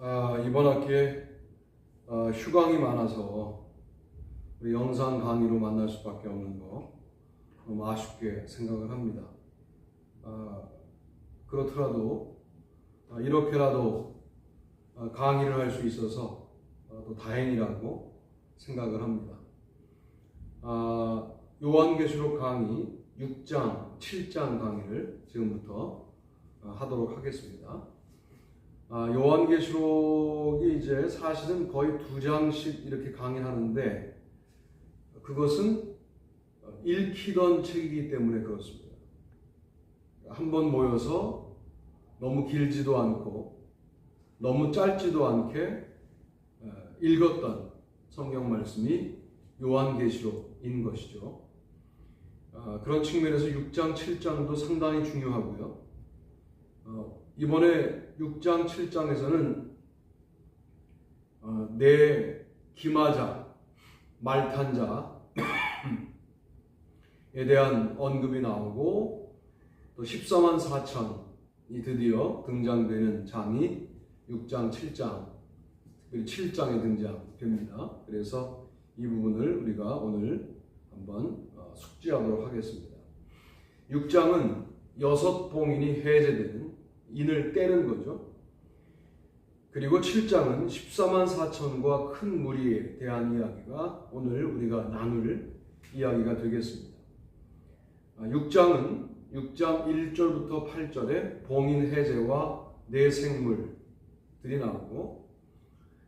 이번 학기에 휴강이 많아서 우리 영상 강의로 만날 수밖에 없는 거 너무 아쉽게 생각을 합니다. 그렇더라도 이렇게라도 강의를 할 수 있어서 또 다행이라고 생각을 합니다. 요한계시록 강의 6장, 7장 강의를 지금부터 하도록 하겠습니다. 요한계시록이 이제 사실은 거의 2장씩 이렇게 강의하는데 그것은 읽히던 책이기 때문에 그렇습니다. 한번 모여서 너무 길지도 않고 너무 짧지도 않게 읽었던 성경 말씀이 요한계시록인 것이죠. 그런 측면에서 6장, 7장도 상당히 중요하고요. 이번에 6장, 7장에서는 네 기마자, 말탄자에 대한 언급이 나오고 또 14만 4천이 드디어 등장되는 장이 6장, 7장, 그리고 7장에 등장됩니다. 그래서 이 부분을 우리가 오늘 한번 숙지하도록 하겠습니다. 6장은 6봉인이 해제되는 인을 떼는 거죠. 그리고 7장은 14만 4천과 큰 무리에 대한 이야기가 오늘 우리가 나눌 이야기가 되겠습니다. 6장은 6장 1절부터 8절에 봉인 해제와 내 생물들이 나오고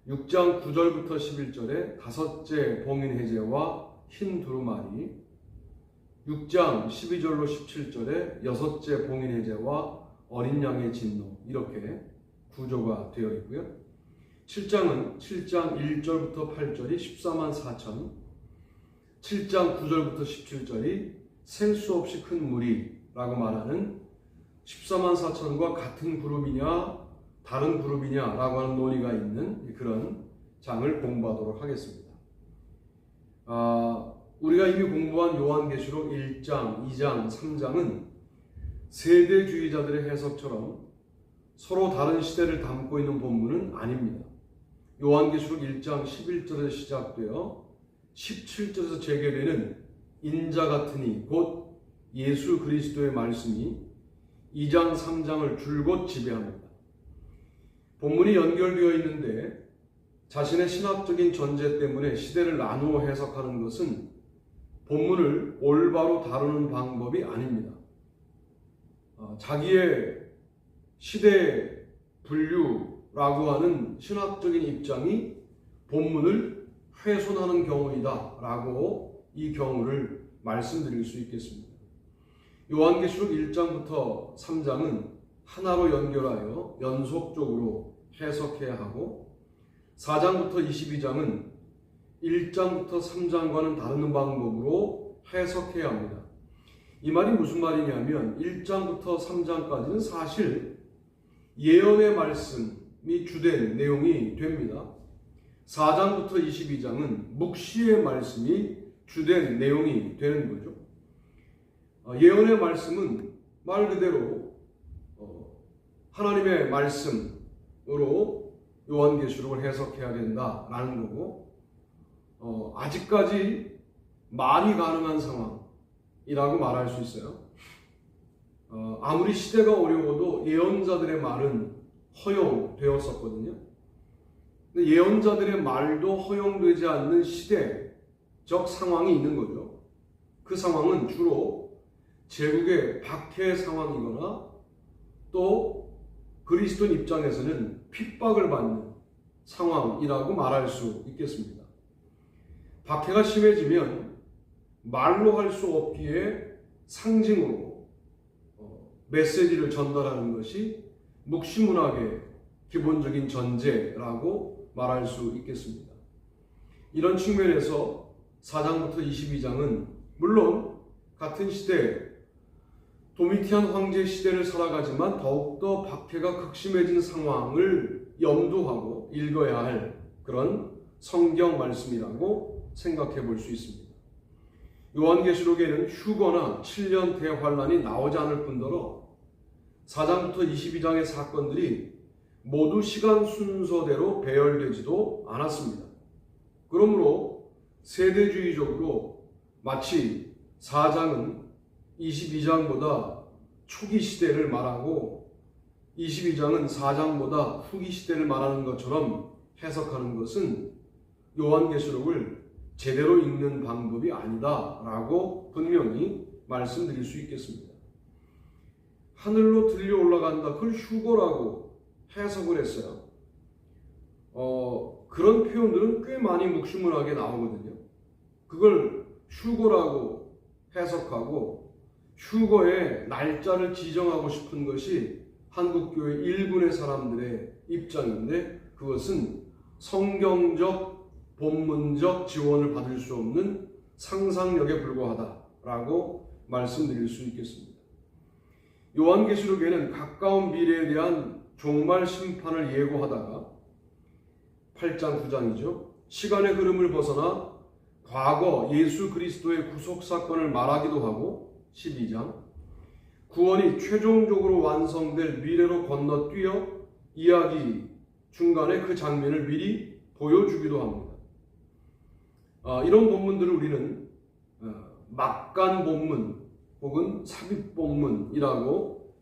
6장 9절부터 11절에 다섯째 봉인 해제와 흰 두루마리 6장 12절로 17절에 여섯째 봉인 해제와 어린 양의 진노 이렇게 구조가 되어 있고요. 7장은 7장 1절부터 8절이 14만 4천 7장 9절부터 17절이 셀 수 없이 큰 무리라고 말하는 14만 4천과 같은 그룹이냐 다른 그룹이냐라고 하는 논의가 있는 그런 장을 공부하도록 하겠습니다. 우리가 이미 공부한 요한계시록 1장, 2장, 3장은 세대주의자들의 해석처럼 서로 다른 시대를 담고 있는 본문은 아닙니다. 요한계시록 1장 11절에서 시작되어 17절에서 재개되는 인자 같으니 곧 예수 그리스도의 말씀이 2장, 3장을 줄곧 지배합니다. 본문이 연결되어 있는데 자신의 신학적인 전제 때문에 시대를 나누어 해석하는 것은 본문을 올바로 다루는 방법이 아닙니다. 자기의 시대 분류라고 하는 신학적인 입장이 본문을 훼손하는 경우이다 라고 이 경우를 말씀드릴 수 있겠습니다. 요한계시록 1장부터 3장은 하나로 연결하여 연속적으로 해석해야 하고 4장부터 22장은 1장부터 3장과는 다른 방법으로 해석해야 합니다. 이 말이 무슨 말이냐면 1장부터 3장까지는 사실 예언의 말씀이 주된 내용이 됩니다. 4장부터 22장은 묵시의 말씀이 주된 내용이 되는 거죠. 예언의 말씀은 말 그대로 하나님의 말씀으로 요한계시록을 해석해야 된다라는 거고 아직까지 말이 가능한 상황이라고 말할 수 있어요. 아무리 시대가 어려워도 예언자들의 말은 허용되었었거든요. 근데 예언자들의 말도 허용되지 않는 시대적 상황이 있는 거죠. 그 상황은 주로 제국의 박해 상황이거나 또 그리스도 입장에서는 핍박을 받는 상황이라고 말할 수 있겠습니다. 박해가 심해지면 말로 할 수 없기에 상징으로 메시지를 전달하는 것이 묵시문학의 기본적인 전제라고 말할 수 있겠습니다. 이런 측면에서 4장부터 22장은 물론 같은 시대 도미티안 황제 시대를 살아가지만 더욱더 박해가 극심해진 상황을 염두하고 읽어야 할 그런 성경 말씀이라고 생각해 볼 수 있습니다. 요한계시록에는 휴거나 7년 대환란이 나오지 않을 뿐더러 4장부터 22장의 사건들이 모두 시간 순서대로 배열되지도 않았습니다. 그러므로 세대주의적으로 마치 4장은 22장보다 초기 시대를 말하고 22장은 4장보다 후기 시대를 말하는 것처럼 해석하는 것은 요한계시록을 제대로 읽는 방법이 아니다라고 분명히 말씀드릴 수 있겠습니다. 하늘로 들려 올라간다, 그걸 휴거라고 해석을 했어요. 그런 표현들은 꽤 많이 묵시문학에 나오거든요. 그걸 휴거라고 해석하고 휴거의 날짜를 지정하고 싶은 것이 한국교회 일군의 사람들의 입장인데, 그것은 성경적, 본문적 지원을 받을 수 없는 상상력에 불과하다라고 말씀드릴 수 있겠습니다. 요한계시록에는 가까운 미래에 대한 종말 심판을 예고하다가 8장 9장이죠. 시간의 흐름을 벗어나 과거 예수 그리스도의 구속사건을 말하기도 하고 12장 구원이 최종적으로 완성될 미래로 건너뛰어 이야기 중간에 그 장면을 미리 보여주기도 합니다. 이런 본문들을 우리는 막간 본문 혹은 삽입 본문이라고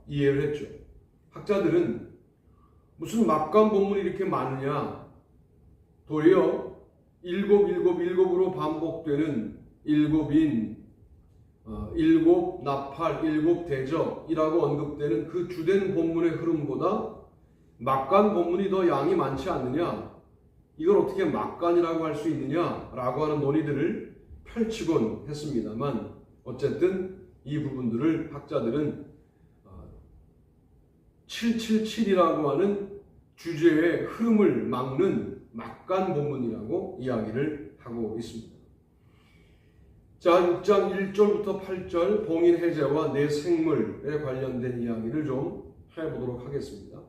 이해를 했죠. 학자들은 무슨 막간 본문이 이렇게 많으냐, 도리어 일곱으로 반복되는 일곱인, 일곱 나팔, 일곱 대접이라고 언급되는 그 주된 본문의 흐름보다 막간 본문이 더 양이 많지 않느냐, 이걸 어떻게 막간이라고 할 수 있느냐라고 하는 논의들을 펼치곤 했습니다만, 어쨌든 이 부분들을 학자들은 777이라고 하는 주제의 흐름을 막는 막간 본문이라고 이야기를 하고 있습니다. 자, 6장 1절부터 8절 봉인 해제와 내 생물에 관련된 이야기를 좀 해보도록 하겠습니다.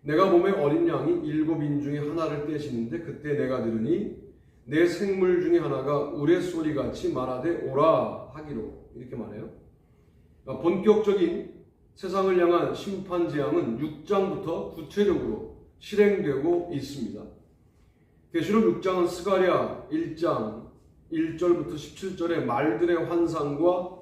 내가 보매 어린 양이 7인 중에 하나를 떼시는데 그때 내가 들으니 내 생물 중에 하나가 우레소리같이 말하되 오라 하기로, 이렇게 말해요. 본격적인 세상을 향한 심판 재앙은 6장부터 구체적으로 실행되고 있습니다. 계시록 6장은 스가랴 1장 1절부터 17절의 말들의 환상과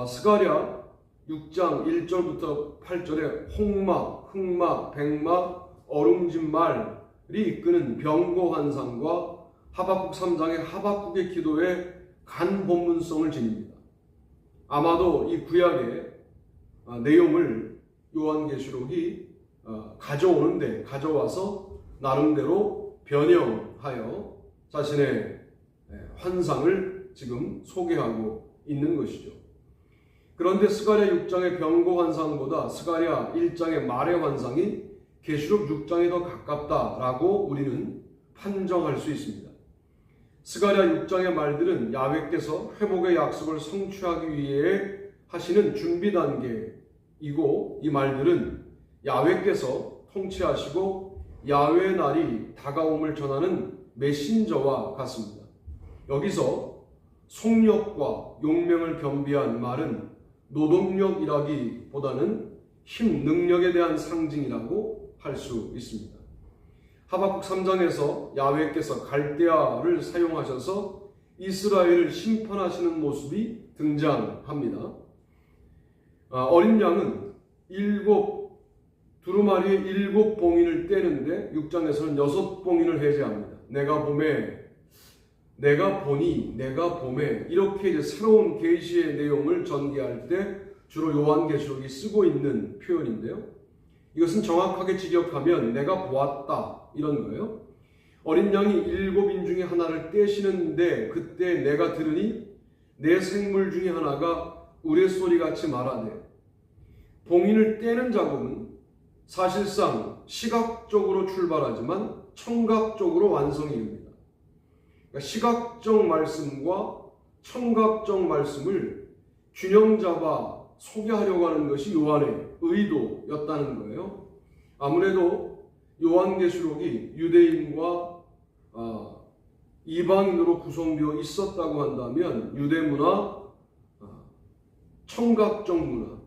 스가랴 6장 1절부터 8절의 홍막, 흑막, 백막, 어룽진 말이 이끄는 병고 환상과 하박국 3장의 하박국의 기도에 간 본문성을 지닙니다. 아마도 이 구약의 내용을 요한계시록이 가져와서 나름대로 변형하여 자신의 환상을 지금 소개하고 있는 것이죠. 그런데 스가랴 6장의 병고 환상보다 스가랴 1장의 말의 환상이 계시록 6장에 더 가깝다라고 우리는 판정할 수 있습니다. 스가랴 6장의 말들은 야훼께서 회복의 약속을 성취하기 위해 하시는 준비 단계이고, 이 말들은 야훼께서 통치하시고 야훼의 날이 다가옴을 전하는 메신저와 같습니다. 여기서 속력과 용맹을 겸비한 말은 노동력이라기보다는 힘, 능력에 대한 상징이라고 할 수 있습니다. 하박국 3장에서 야훼께서 갈대아를 사용하셔서 이스라엘을 심판하시는 모습이 등장합니다. 어린 양은 두루마리의 7봉인을 떼는데 6장에서는 6봉인을 해제합니다. 내가 보매, 내가 보니, 내가 보매, 이렇게 이제 새로운 계시의 내용을 전개할 때 주로 요한계시록이 쓰고 있는 표현인데요. 이것은 정확하게 직역하면 내가 보았다, 이런 거예요. 어린 양이 7인 중에 하나를 떼시는데 그때 내가 들으니 내 생물 중에 하나가 우레소리같이 말하되, 봉인을 떼는 작업은 사실상 시각적으로 출발하지만 청각적으로 완성이 됩니다. 그러니까 시각적 말씀과 청각적 말씀을 균형 잡아 소개하려고 하는 것이 요한의 의도였다는 거예요. 아무래도 요한계시록이 유대인과 이방인으로 구성되어 있었다고 한다면 유대 문화, 청각적 문화,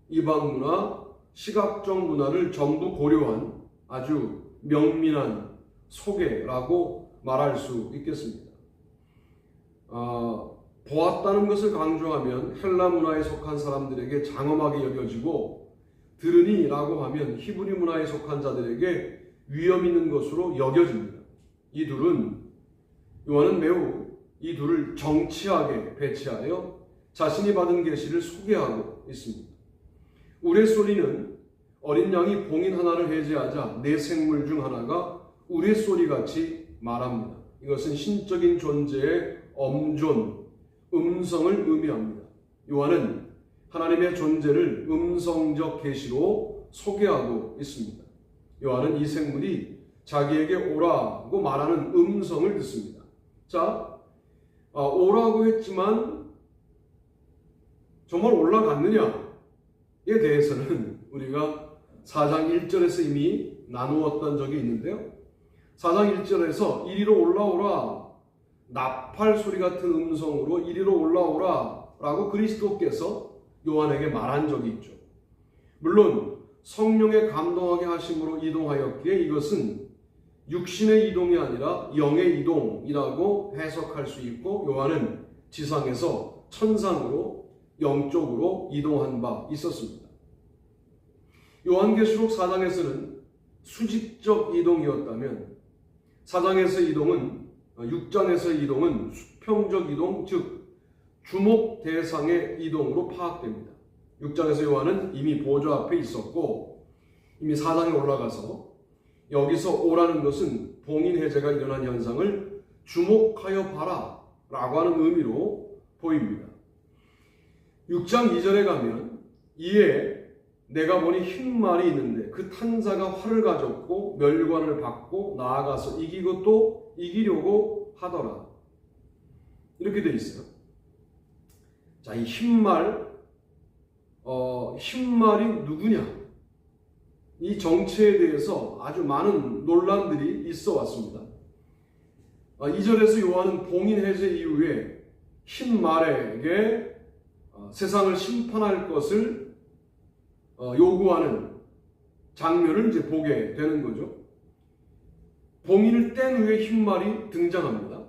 이방 문화, 시각적 문화를 전부 고려한 아주 명민한 소개라고 말할 수 있겠습니다. 보았다는 것을 강조하면 헬라 문화에 속한 사람들에게 장엄하게 여겨지고 들으니라고 하면 히브리 문화에 속한 자들에게 위험 있는 것으로 여겨집니다. 이 둘은 요한은 매우 이 둘을 정치하게 배치하여 자신이 받은 계시를 소개하고 있습니다. 우레소리는 어린 양이 봉인 하나를 해제하자 네 생물 중 하나가 우레소리같이 말합니다. 이것은 신적인 존재의 엄존, 음성을 의미합니다. 요한은 하나님의 존재를 음성적 계시로 소개하고 있습니다. 요한은 이 생물이 자기에게 오라고 말하는 음성을 듣습니다. 자, 오라고 했지만 정말 올라갔느냐에 대해서는 우리가 4장 1절에서 이미 나누었던 적이 있는데요. 4장 1절에서 이리로 올라오라, 나팔 소리 같은 음성으로 이리로 올라오라 라고 그리스도께서 요한에게 말한 적이 있죠. 물론 성령의 감동하게 하심으로 이동하였기에 이것은 육신의 이동이 아니라 영의 이동이라고 해석할 수 있고, 요한은 지상에서 천상으로 영적으로 이동한 바 있었습니다. 요한계시록 4장에서는 수직적 이동이었다면 4장에서 이동은 6장에서 이동은 수평적 이동, 즉 주목 대상의 이동으로 파악됩니다. 6장에서 요한은 이미 보좌 앞에 있었고 이미 4장에 올라가서 여기서 오라는 것은 봉인 해제가 일어난 현상을 주목하여 봐라 라고 하는 의미로 보입니다. 6장 2절에 가면 이에 내가 보니 흰 말이 있는데 그 탄자가 활을 가졌고 멸관을 받고 나아가서 이기고 또 이기려고 하더라. 이렇게 돼 있어요. 자, 이 흰말, 흰말이 누구냐? 이 정체에 대해서 아주 많은 논란들이 있어 왔습니다. 2절에서 요한은 봉인 해제 이후에 흰말에게 세상을 심판할 것을 요구하는 장면을 이제 보게 되는 거죠. 봉인을 뗀 후에 흰말이 등장합니다.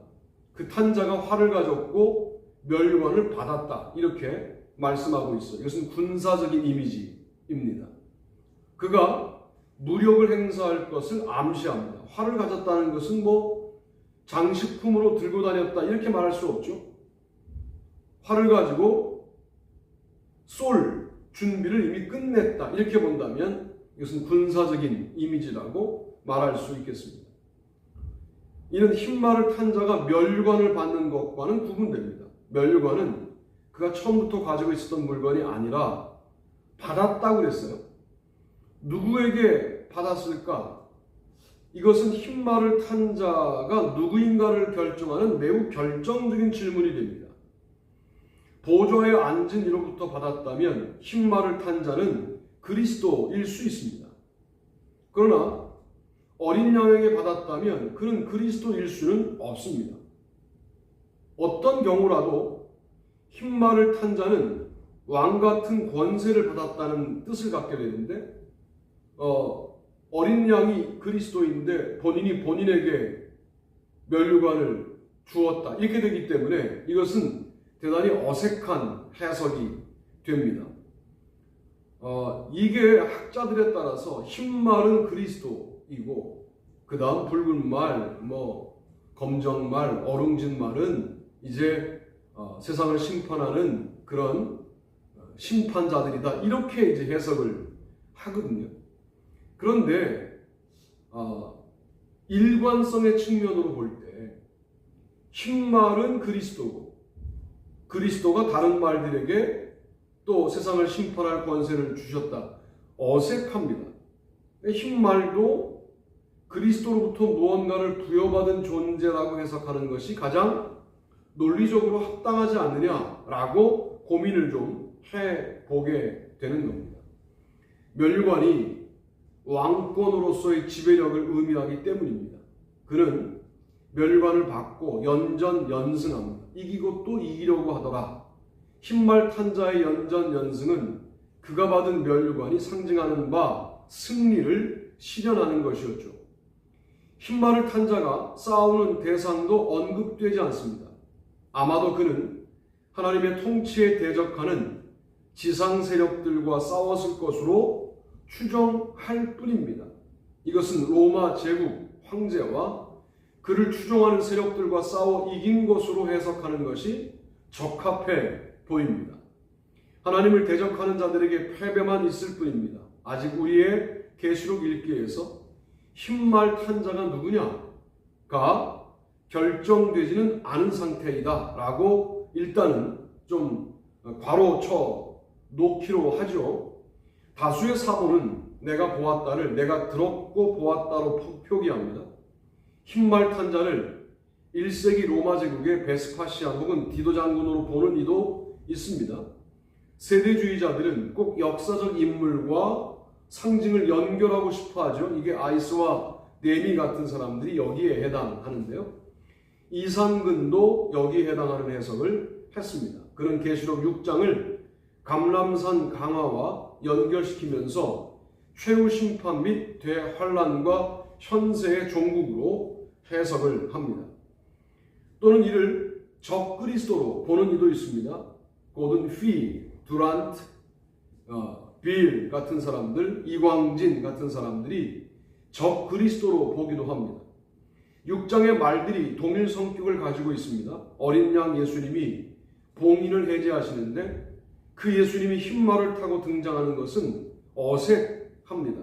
그 탄자가 활을 가졌고 멸관을 받았다, 이렇게 말씀하고 있어요. 이것은 군사적인 이미지입니다. 그가 무력을 행사할 것을 암시합니다. 활을 가졌다는 것은 장식품으로 들고 다녔다, 이렇게 말할 수 없죠. 활을 가지고 쏠 준비를 이미 끝냈다, 이렇게 본다면 이것은 군사적인 이미지라고 말할 수 있겠습니다. 이는 흰말을 탄 자가 멸관을 받는 것과는 구분됩니다. 멸관은 그가 처음부터 가지고 있었던 물건이 아니라 받았다고 그랬어요. 누구에게 받았을까? 이것은 흰말을 탄 자가 누구인가를 결정하는 매우 결정적인 질문이 됩니다. 보좌에 앉은 이로부터 받았다면 흰말을 탄 자는 그리스도일 수 있습니다. 그러나 어린 양에게 받았다면 그는 그리스도일 수는 없습니다. 어떤 경우라도 흰말을 탄 자는 왕 같은 권세를 받았다는 뜻을 갖게 되는데, 어린 양이 그리스도인데 본인이 본인에게 멸류관을 주었다, 이렇게 되기 때문에 이것은 대단히 어색한 해석이 됩니다. 이게 학자들에 따라서 흰말은 그리스도이고 그 다음 붉은 말, 검정 말, 어룽진 말은 이제 세상을 심판하는 그런 심판자들이다, 이렇게 이제 해석을 하거든요. 그런데 일관성의 측면으로 볼 때 흰말은 그리스도고 그리스도가 다른 말들에게 또 세상을 심판할 권세를 주셨다, 어색합니다. 흰말도 그리스도로부터 무언가를 부여받은 존재라고 해석하는 것이 가장 논리적으로 합당하지 않느냐라고 고민을 좀 해보게 되는 겁니다. 멸관이 왕권으로서의 지배력을 의미하기 때문입니다. 그는 멸관을 받고 연전연승합니다. 이기고 또 이기려고 하더라. 흰말 탄 자의 연전연승은 그가 받은 면류관이 상징하는 바 승리를 실현하는 것이었죠. 흰말을 탄 자가 싸우는 대상도 언급되지 않습니다. 아마도 그는 하나님의 통치에 대적하는 지상 세력들과 싸웠을 것으로 추정할 뿐입니다. 이것은 로마 제국 황제와 그를 추종하는 세력들과 싸워 이긴 것으로 해석하는 것이 적합해 보입니다. 하나님을 대적하는 자들에게 패배만 있을 뿐입니다. 아직 우리의 계시록 1기에서 흰말 탄 자가 누구냐가 결정되지는 않은 상태이다 라고 일단은 좀 괄호 쳐 놓기로 하죠. 다수의 사본은 내가 보았다를 내가 들었고 보았다로 표기합니다. 흰말 탄 자를 1세기 로마 제국의 베스파시안 혹은 디도 장군으로 보는 이도 있습니다. 세대주의자들은 꼭 역사적 인물과 상징을 연결하고 싶어 하죠. 이게 아이스와 네미 같은 사람들이 여기에 해당하는데요. 이상근도 여기에 해당하는 해석을 했습니다. 그는 계시록 6장을 감람산 강화와 연결시키면서 최후 심판 및 대환란과 현세의 종국으로 해석을 합니다. 또는 이를 적그리스도로 보는 이도 있습니다. 고든 피, 두란트, 빌 같은 사람들, 이광진 같은 사람들이 적그리스도로 보기도 합니다. 6장의 말들이 동일 성격을 가지고 있습니다. 어린 양 예수님이 봉인을 해제하시는데 그 예수님이 흰말을 타고 등장하는 것은 어색합니다.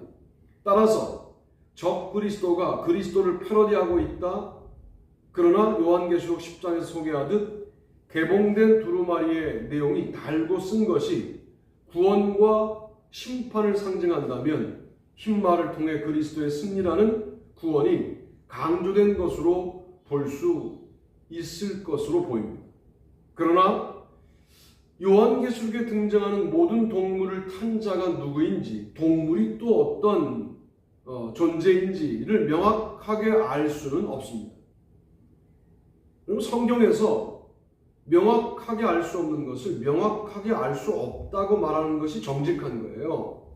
따라서 적그리스도가 그리스도를 패러디하고 있다. 그러나 요한계시록 10장에서 소개하듯 개봉된 두루마리의 내용이 달고 쓴 것이 구원과 심판을 상징한다면 흰말을 통해 그리스도의 승리라는 구원이 강조된 것으로 볼 수 있을 것으로 보입니다. 그러나 요한계시록에 등장하는 모든 동물을 탄 자가 누구인지, 동물이 또 어떤 존재인지를 명확하게 알 수는 없습니다. 그럼 성경에서 명확하게 알 수 없는 것을 명확하게 알 수 없다고 말하는 것이 정직한 거예요.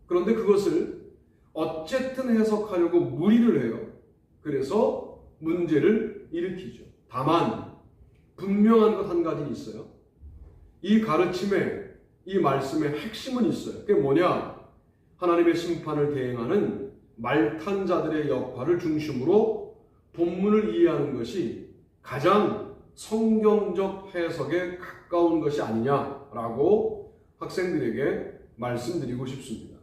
그런데 그것을 어쨌든 해석하려고 무리를 해요. 그래서 문제를 일으키죠. 다만 분명한 것 한 가지는 있어요. 이 가르침에, 이 말씀의 핵심은 있어요. 그게 뭐냐? 하나님의 심판을 대행하는 말탄 자들의 역할을 중심으로 본문을 이해하는 것이 가장 성경적 해석에 가까운 것이 아니냐라고 학생들에게 말씀드리고 싶습니다.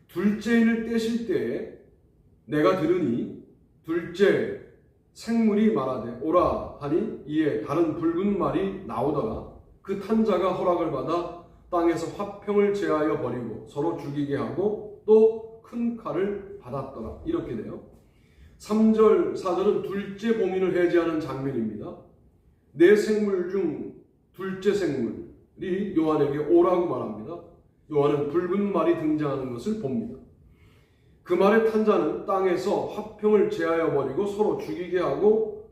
둘째인을 떼실 때에 내가 들으니 둘째 생물이 말하되 오라 하니 이에 다른 붉은 말이 나오더라. 그 탄 자가 허락을 받아 땅에서 화평을 제하여 버리고 서로 죽이게 하고 또 큰 칼을 받았더라. 이렇게 돼요. 3절, 4절은 둘째 봉인을 해제하는 장면입니다. 네 생물 중 둘째 생물이 요한에게 오라고 말합니다. 요한은 붉은 말이 등장하는 것을 봅니다. 그 말의 탄 자는 땅에서 화평을 제하여 버리고 서로 죽이게 하고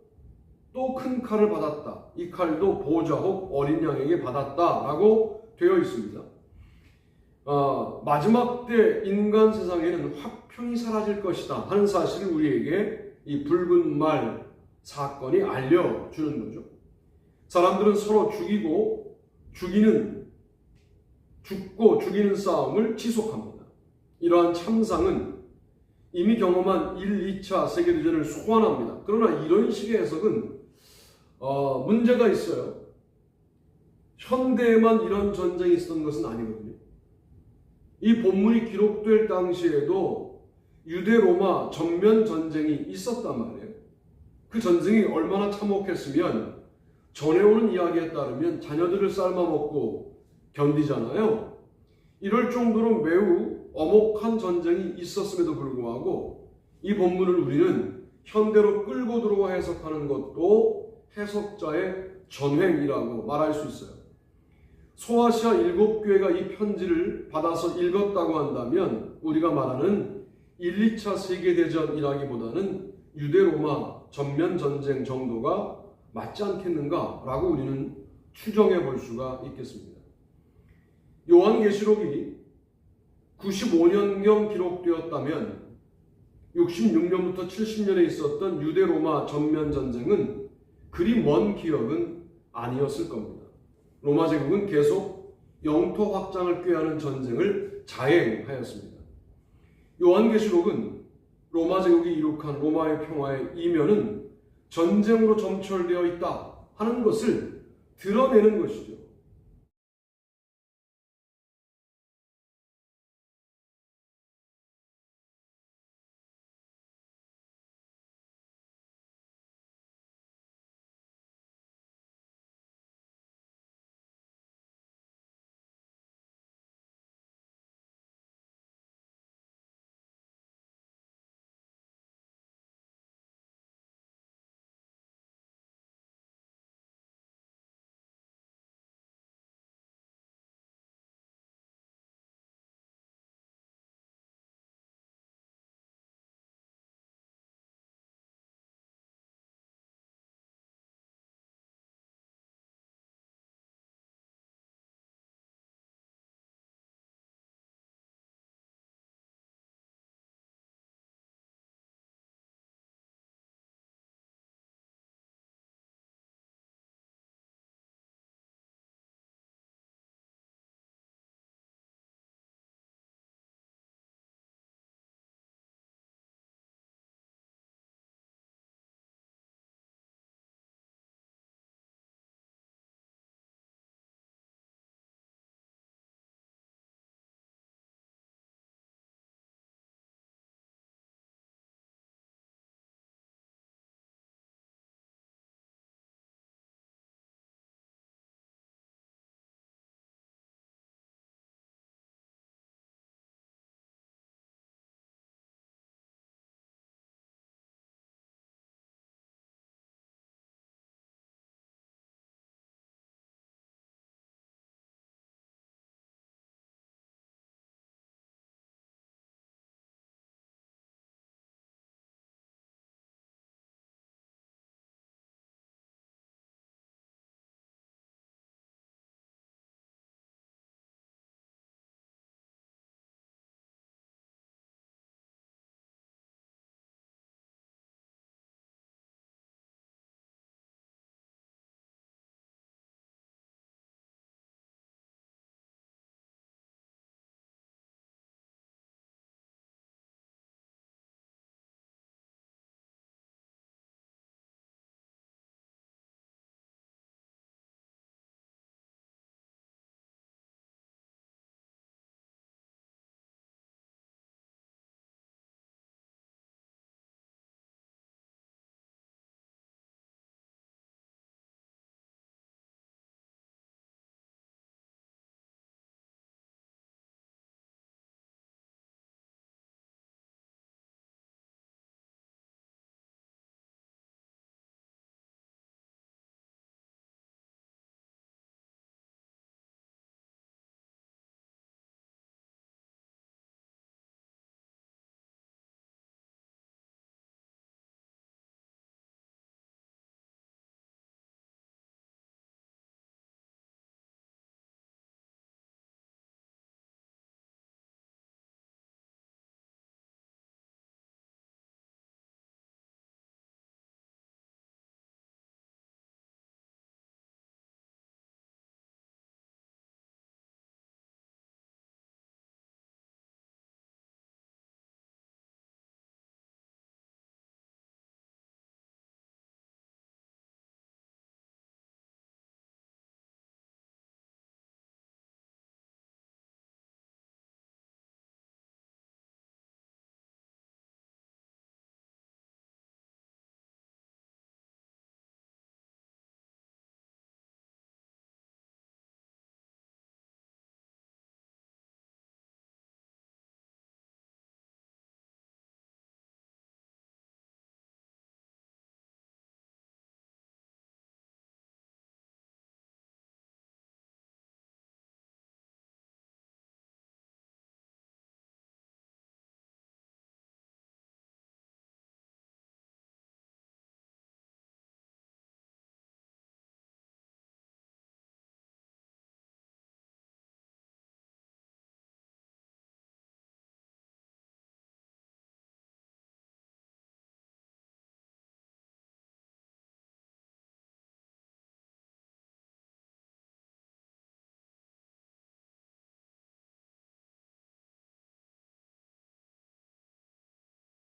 또 큰 칼을 받았다. 이 칼도 보좌 혹 어린 양에게 받았다라고 되어 있습니다. 마지막 때 인간 세상에는 화평이 사라질 것이다 하는 사실을 우리에게 이 붉은 말 사건이 알려주는 거죠. 사람들은 서로 죽고 죽이는 싸움을 지속합니다. 이러한 참상은 이미 경험한 1, 2차 세계대전을 소환합니다. 그러나 이런 식의 해석은 문제가 있어요. 현대에만 이런 전쟁이 있었던 것은 아니거든요. 이 본문이 기록될 당시에도 유대 로마 전면 전쟁이 있었단 말이에요. 그 전쟁이 얼마나 참혹했으면 전해오는 이야기에 따르면 자녀들을 삶아먹고 견디잖아요. 이럴 정도로 매우 엄혹한 전쟁이 있었음에도 불구하고 이 본문을 우리는 현대로 끌고 들어와 해석하는 것도 해석자의 전횡이라고 말할 수 있어요. 소아시아 7교회가 이 편지를 받아서 읽었다고 한다면 우리가 말하는 1, 2차 세계대전이라기보다는 유대로마 전면전쟁 정도가 맞지 않겠는가라고 우리는 추정해 볼 수가 있겠습니다. 요한계시록이 95년경 기록되었다면 66년부터 70년에 있었던 유대 로마 전면 전쟁은 그리 먼 기억은 아니었을 겁니다. 로마 제국은 계속 영토 확장을 꾀하는 전쟁을 자행하였습니다. 요한계시록은 로마 제국이 이룩한 로마의 평화의 이면은 전쟁으로 점철되어 있다 하는 것을 드러내는 것이죠.